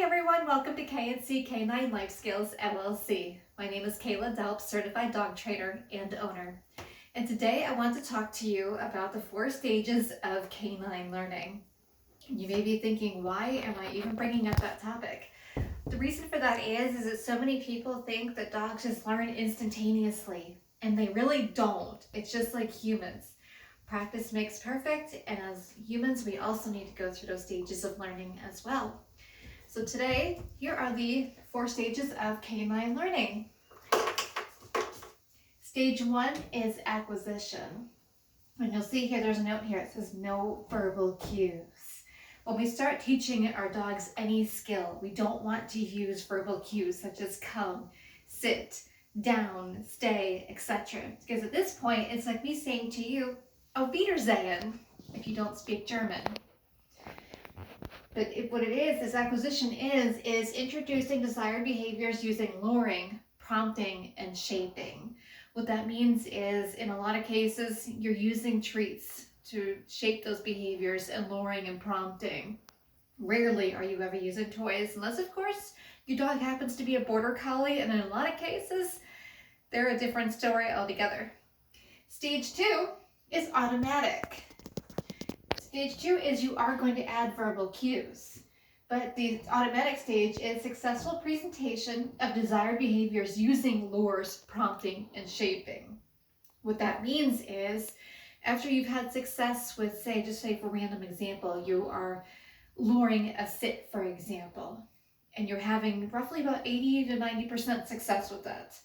everyone, welcome to KNC Canine Life Skills LLC. My name is Kayla Delp, certified dog trainer and owner. And today I want to talk to you about the 4 stages of canine learning. You may be thinking, why am I even bringing up that topic? The reason for that is that so many people think that dogs just learn instantaneously, and they really don't. It's just like humans. Practice makes perfect, and as humans, we also need to go through those stages of learning as well. So today, here are the 4 stages of canine learning. Stage 1 is acquisition. And you'll see here, there's a note here, it says no verbal cues. When we start teaching our dogs any skill, we don't want to use verbal cues such as come, sit, down, stay, etc. Because at this point, it's like me saying to you, Auf Wiedersehen, if you don't speak German. But what it is acquisition is introducing desired behaviors using luring, prompting, and shaping. What that means is, in a lot of cases, you're using treats to shape those behaviors and luring and prompting. Rarely are you ever using toys, unless, of course, your dog happens to be a border collie, and in a lot of cases, they're a different story altogether. Stage 2 is automatic. Stage 2 is you are going to add verbal cues, but the automatic stage is successful presentation of desired behaviors using lures, prompting, and shaping. What that means is, after you've had success with, just say for random example, you are luring a sit, for example, and you're having roughly about 80 to 90% success with that.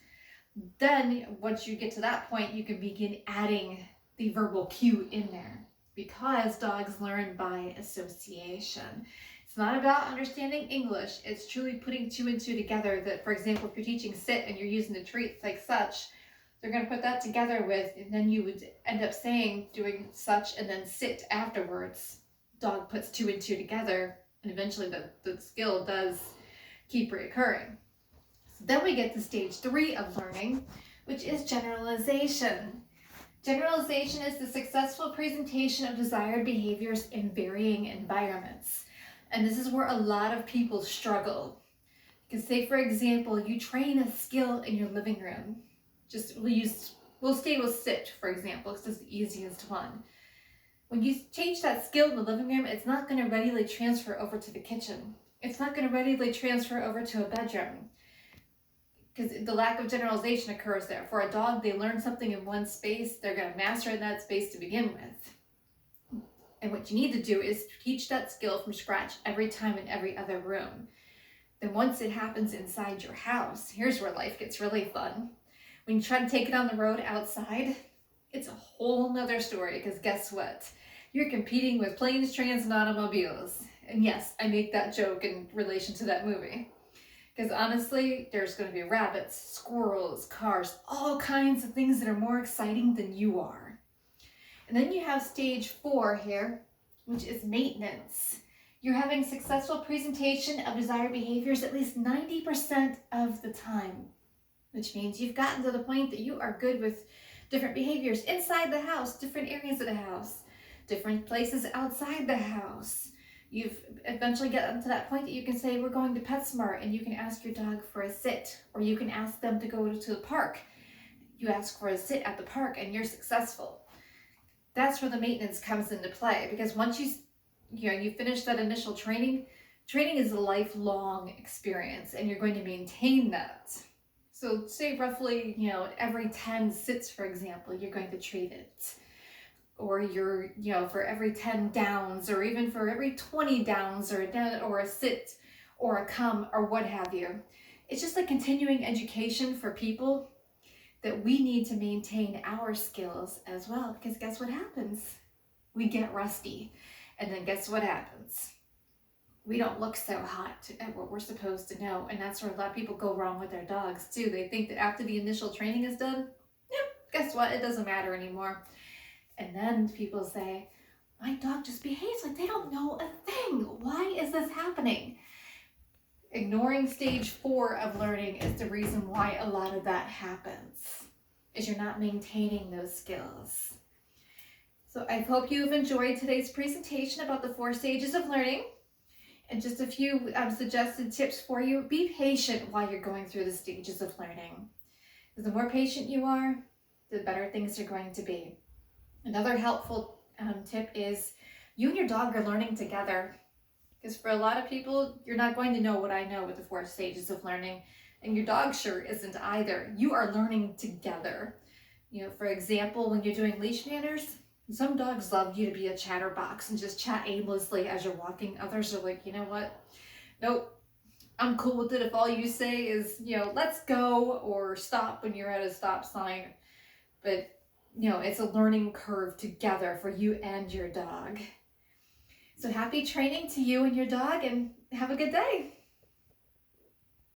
Then, once you get to that point, you can begin adding the verbal cue in there, because dogs learn by association. It's not about understanding English, it's truly putting 2 and 2 together. That, for example, if you're teaching sit and you're using the treats like such, they're going to put that together with, and then you would end up doing such and then sit afterwards. Dog puts 2 and 2 together, and eventually the skill does keep reoccurring. So then we get to stage 3 of learning, which is generalization. Generalization is the successful presentation of desired behaviors in varying environments. And this is where a lot of people struggle. Because say, for example, you train a skill in your living room. We'll stay with sit, for example, because it's the easiest one. When you change that skill in the living room, it's not going to readily transfer over to the kitchen. It's not going to readily transfer over to a bedroom, because the lack of generalization occurs there. For a dog, they learn something in one space, they're going to master in that space to begin with. And what you need to do is teach that skill from scratch every time in every other room. Then once it happens inside your house, here's where life gets really fun. When you try to take it on the road outside, it's a whole nother story, because guess what? You're competing with planes, trains, and automobiles. And yes, I make that joke in relation to that movie. Because honestly, there's going to be rabbits, squirrels, cars, all kinds of things that are more exciting than you are. And then you have stage 4 here, which is maintenance. You're having successful presentation of desired behaviors at least 90% of the time, which means you've gotten to the point that you are good with different behaviors inside the house, different areas of the house, different places outside the house. You've eventually gotten to that point that you can say, we're going to PetSmart, and you can ask your dog for a sit, or you can ask them to go to the park. You ask for a sit at the park and you're successful. That's where the maintenance comes into play, because once you finish that initial training is a lifelong experience, and you're going to maintain that. So say roughly, every 10 sits, for example, you're going to treat it. Or for every 10 downs, or even for every 20 downs, or a sit, or a come, or what have you. It's just a continuing education for people that we need to maintain our skills as well. Because guess what happens? We get rusty. And then guess what happens? We don't look so hot at what we're supposed to know. And that's where a lot of people go wrong with their dogs too. They think that after the initial training is done, guess what? It doesn't matter anymore. And then people say, my dog just behaves like they don't know a thing. Why is this happening? Ignoring stage 4 of learning is the reason why a lot of that happens, is you're not maintaining those skills. So I hope you've enjoyed today's presentation about the 4 stages of learning. And just a few suggested tips for you. Be patient while you're going through the stages of learning. Because the more patient you are, the better things are going to be. Another helpful tip is you and your dog are learning together. Because for a lot of people, you're not going to know what I know with the 4 stages of learning, and your dog sure isn't either. You are learning together. For example, when you're doing leash manners, some dogs love you to be a chatterbox and just chat aimlessly as you're walking. Others are like, you know what? Nope, I'm cool with it if all you say is, let's go or stop when you're at a stop sign. But, it's a learning curve together for you and your dog. So happy training to you and your dog, and have a good day.